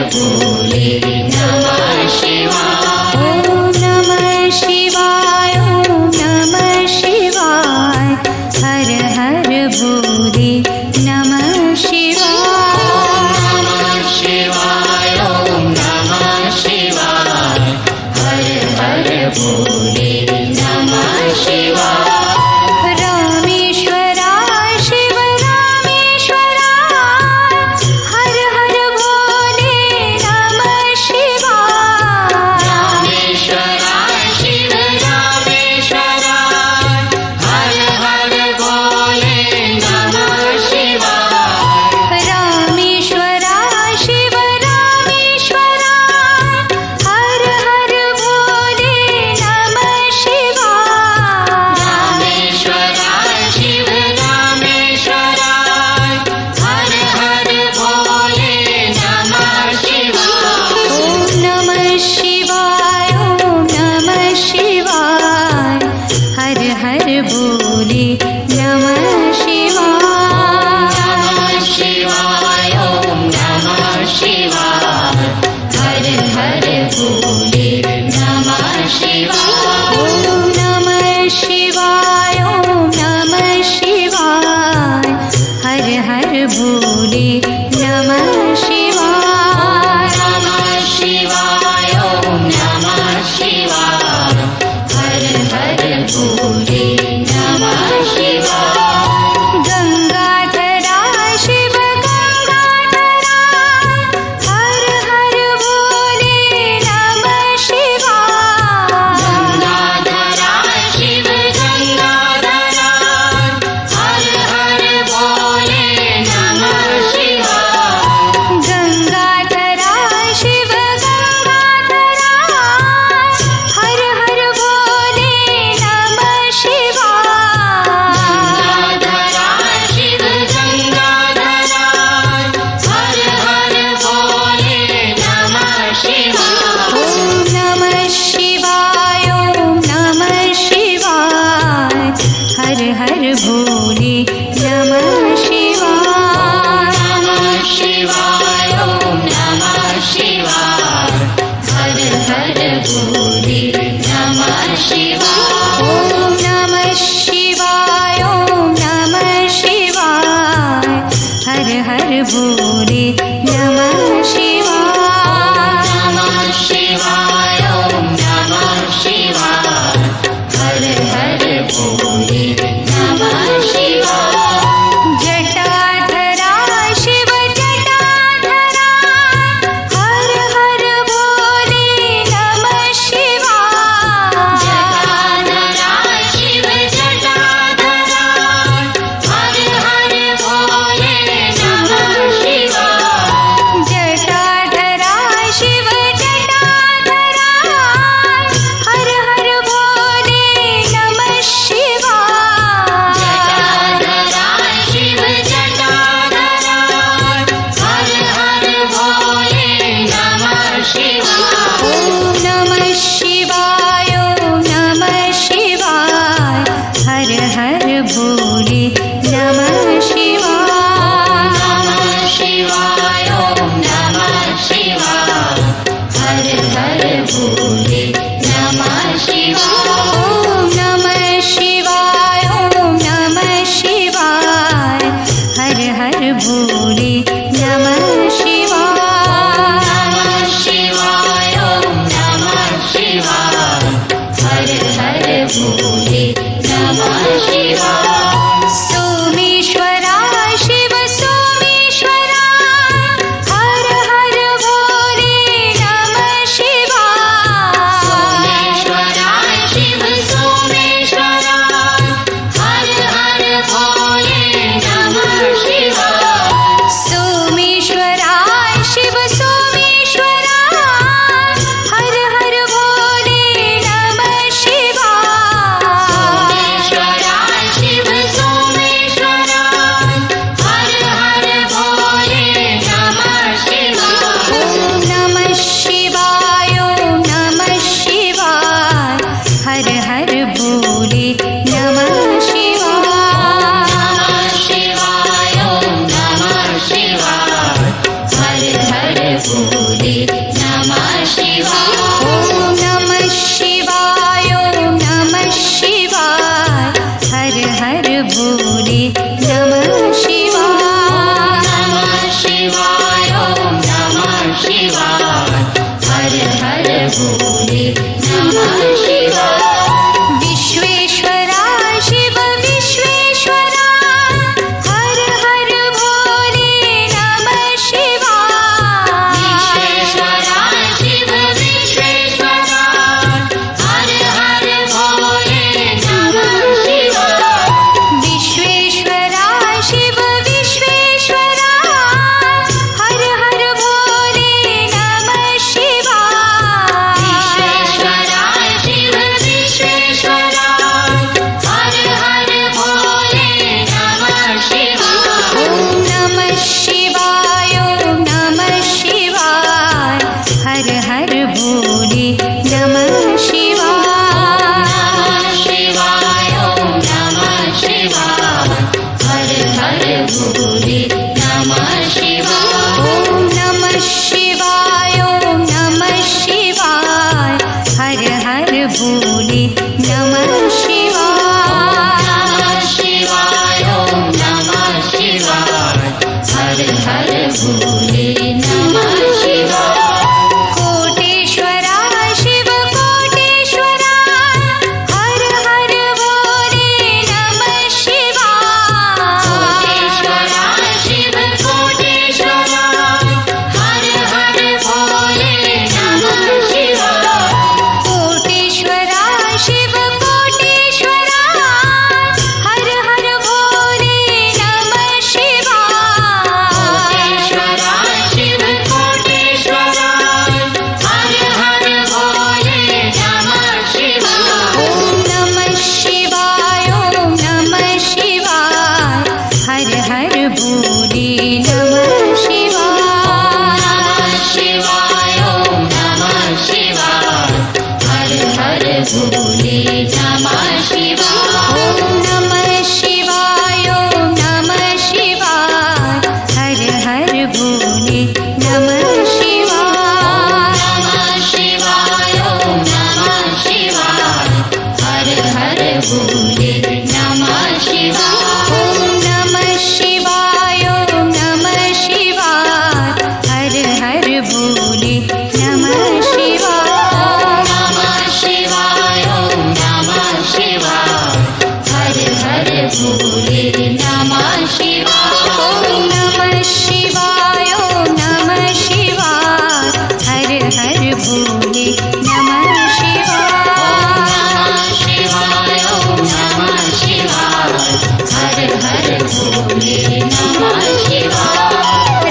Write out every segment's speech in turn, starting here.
भोले नमः शिवाय। ओम नमः शिवाय, ओम नमः शिवाय, हर हर भोले नमः शिवाय। नमः शिवाय, ओम नमः शिवाय, हर हर भोले नमः शिवाय। रामेश्वराय शिव रामेश्वराय, हर हर भोले नमः शिवाय। रामेश्वराय शिव रामेश्वराय, हर हर भोले नमः शिवाय। रामेश्वराय शिव रामेश्वराय, हर हर भोले नमः शिवाय। रामेश्वराय शिव रामेश्वराय, हर हर भोले नमः शिवाय। ओम नमः शिवाय, ओम नमः शिवाय, हर हर भोले नमः शिवाय। नमः शिवाय, ओम नमः शिवाय, हर हर भोले नमः शिवाय। ओम नमः शिवाय, ओम नमः शिवाय, हर हर भोले नमः शिवाय। नमः शिवाय, ओम नमः शिवाय, हर हर भोले नमः शिवाय। गंगाधराय शिव गंगाधराय, हर हर भोले नमः शिवाय। गंगाधराय शिव गंगाधराय, हर हर भोले नमः शिवाय। गंगाधराय शिव गंगाधराय, हर हर भोले नमः शिवाय। गंगाधराय शिव गंगाधराय, हर हर भोले नमः शिवाय। ओम नमः शिवाय, ओम नमः शिवाय, हर हर भोले नमः शिवाय। नमः शिवाय, ओम नमः शिवाय, हर हर भोले नमः शिवाय। ओम नमः शिवाय, ओम नमः शिवाय, हर हर भोले नमः शिवाय। नमः शिवाय, ओम नमः शिवाय, हर हर भोले नमः शिवाय। जटाधराय शिव जटाधराय, हर हर भोले नमः शिवाय। जटाधराय शिव जटाधराय, हर हर भोले नमः शिवाय। जटाधराय शिव जटाधराय, हर हर भोले नमः शिवाय। जटाधराय शिव जटाधराय, हर हर भोले नमः शिवाय। ओम नमः शिवाय, ओम नमः शिवाय, हर हर भोले नमः शिवाय। नमः शिवाय, ओम नमः शिवाय, हर हर भोले नमः शिवाय। ओम नमः शिवाय, ओम नमः शिवाय, हर हर भोले नमः शिवाय। नमः शिवाय, ओम नमः शिवाय, हर हर भोले नमः शिवाय। सोमेश्वराय शिव सोमेश्वराय, हर हर भोले नमः शिवाय। सोमेश्वराय शिव सोमेश्वराय, हर हर भोले नमः शिवाय। सोमेश्वराय शिव सोमेश्वराय, हर हर भोले नमः शिवाय। सोमेश्वराय शिव सोमेश्वराय, हर हर भोले नमः शिवाय। ओम नमः शिवाय, ओम नमः शिवाय, हर हर भोले नमः शिवाय। नमः शिवाय, ओम नमः शिवाय, हर हर भोले भोले नमः शिवाय ॐ नमः शिवाय ॐ नमः शिवाय हर हर भोले नमः शिवाय नमः शिवाय ॐ नमः शिवाय हर हर भोले नमः शिवाय विश्वेश्वरा शिव विश्वेश्वरा हर हर भोले नमः शिवाय विश्वेश्वरा शिव विश्वेश्वरा हर हर भोले नमः शिवाय विश्वेश्वरा शिव विश्वेश्वरा हर हर भोले नमः शिवाय विश्वेश्वरा शिव विश्वेश्वरा हर हर भोले नमः शिवाय ॐ नमः शिवाय ॐ नमः शिवाय हर हर भोले नमः शिवाय नमः शिवाय ॐ नमः शिवाय हर हर भोले नमः शिवाय ॐ नमः शिवाय ॐ नमः शिवाय हर हर भोले नमः शिवाय नमः शिवाय ॐ नमः शिवाय हर हर भोले नमः शिवाय कोटेश्वरा शिव कोटेश्वरा हर हर भोले नमः शिवाय कोटेश्वरा शिव कोटेश्वरा हर हर भोले नमः शिवाय कोटेश्वरा शिव कोटेश्वरा हर हर भोले नमः शिवाय कोटेश्वरा शिव कोटेश्वरा हर हर भोले नमः शिवाय ॐ नमः शिवाय ॐ नमः शिवाय हर हर भोले नमः शिवाय नमः शिवाय ॐ नमः शिवाय हर हर भोले नमः शिवाय ॐ नमः शिवाय ॐ नमः शिवाय हर हर भोले नमः शिवाय नमः शिवाय ॐ नमः शिवाय हर हर भोले नमः शिवाय ॐ नमः शिवाय ॐ नमः शिवाय हर हर भोले नमः शिवाय नमः शिवाय ॐ नमः शिवाय हर हर भोले नमः शिवाय ॐ नमः शिवाय ॐ नमः शिवाय हर हर भोले नमः शिवाय नमः शिवाय ॐ नमः शिवाय हर हर भोले नमः शिवाय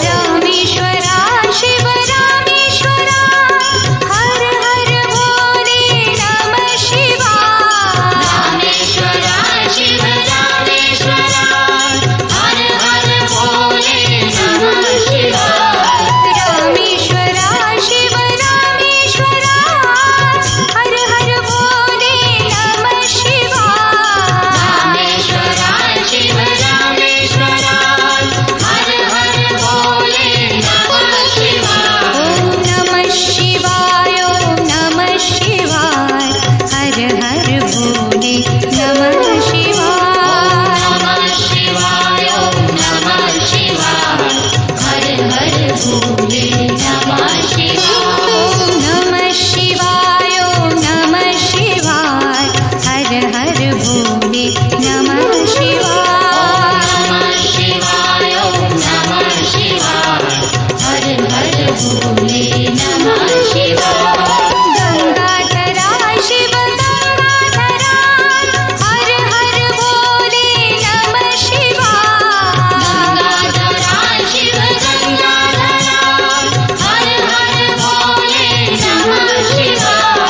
रामेश्वरा शिव रामेश्वरा हर हर भोले नमः शिवाय रामेश्वरा शिव रामेश्वरा हर हर भोले नमः शिवाय रामेश्वरा शिव रामेश्वरा हर हर भोले नमः शिवाय रामेश्वरा शिव रामेश्वरा हर हर भोले नमः शिवाय ॐ नमः शिवाय ॐ नमः शिवाय हर हर भोले नमः शिवाय नमः शिवाय ॐ नमः शिवाय हर हर भोले नमः शिवाय ॐ नमः शिवाय ॐ नमः शिवाय हर हर भोले नमः शिवाय नमः शिवाय ॐ नमः शिवाय हर हर भोले नमः शिवाय गंगाधरा शिव गंगाधरा हर हर भोले नमः शिवाय गंगाधरा शिव गंगाधरा हर हर भोले नमः शिवाय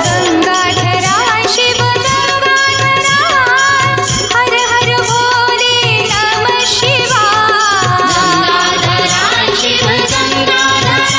गंगाधरा शिव गंगाधरा हर हर भोले नमः शिवाय गंगाधरा शिव गंगाधरा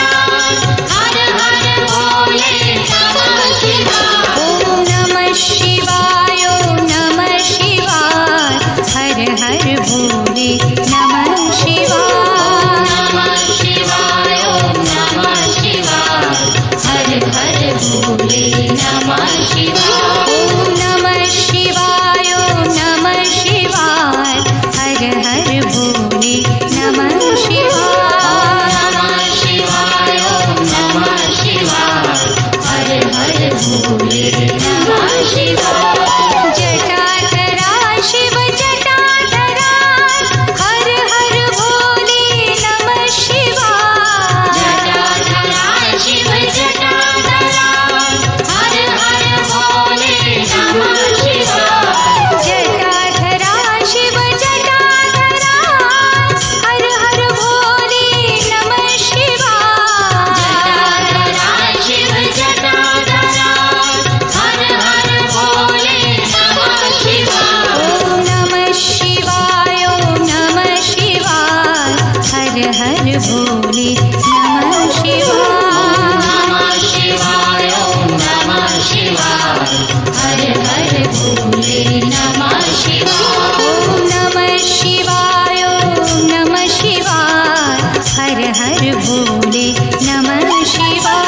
भोले नमः शिवाय। नमः शिवाय ओम नमः शिवाय हर हर भोले नमः शिवाय ओम नमः शिवाय ओम नमः शिवाय हर हर भोले नमः शिवाय।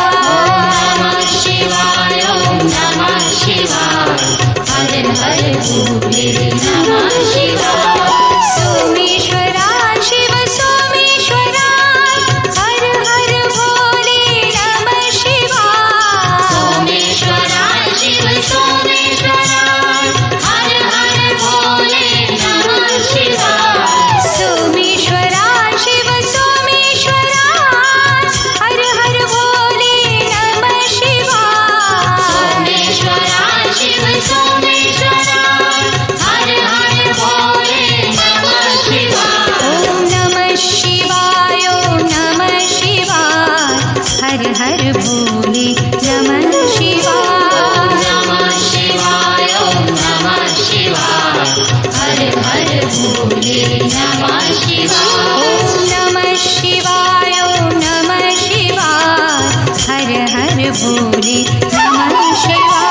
नमः शिवाय ओम नमः शिवाय हर हर भोले नमः शिवाय सोमेश्वरा शिव सोमेश्वरा हर हर भोले नमः शिवाय। सोमेश्वरा शिव सोमेश्वरा हर हर भोले नमः शिवाय सोमेश्वरा शिव सोमेश्वरा हर हर भोले नमः शिवाय। सोमेश्वरा शिव सोमेश्वरा हर हर भोले नमः शिवाय ओम नमः शिवाय ओम नमः शिवाय हर हर भोले नमः शिवाय। नमः शिवाय ओम नमः शिवाय हर हर भोले नमः शिवाय ओम नमः शिवाय ओम नमः शिवाय हर हर भोले नमः शिवाय।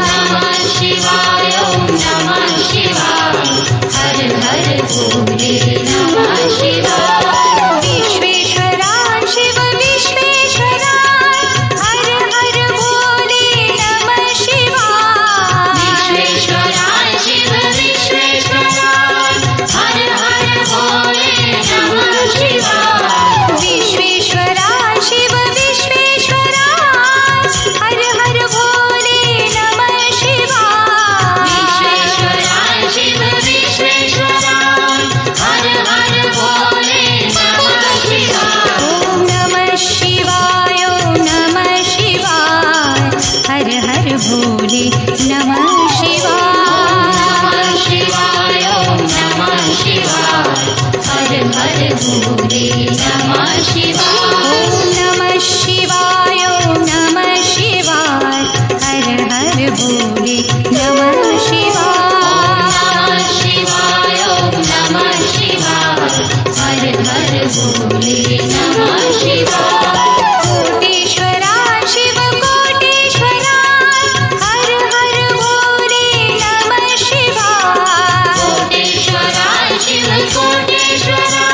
नमः शिवाय ओम नमः शिवाय हर हर भोले नमः शिवाय विश्वेश्वरा शिव विश्वेश्वरा हर हर भोले नमः शिवाय। विश्वेश्वरा शिव विश्वेश्वरा हर हर भोले नमः शिवाय विश्वेश्वरा शिव विश्वेश्वरा हर हर भोले नमः शिवाय। विश्वेश्वरा शिव विश्वेश्वरा हर हर भोले नमः शिवाय ओम नमः शिवाय ओम नमः शिवाय हर हर भोले नमः शिवाय। नमः शिवाय ओम नमः शिवाय हर हर भोले नमः शिवाय ओम नमः शिवाय ओम नमः शिवाय हर हर भोले नमः शिवाय। नमः शिवाय ओम नमः शिवाय हर हर भोले नमः शिवाय कोटेश्वरा शिव कोटेश्वरा हर हर भोले नमः शिवाय। कोटेश्वरा शिव कोटेश्वरा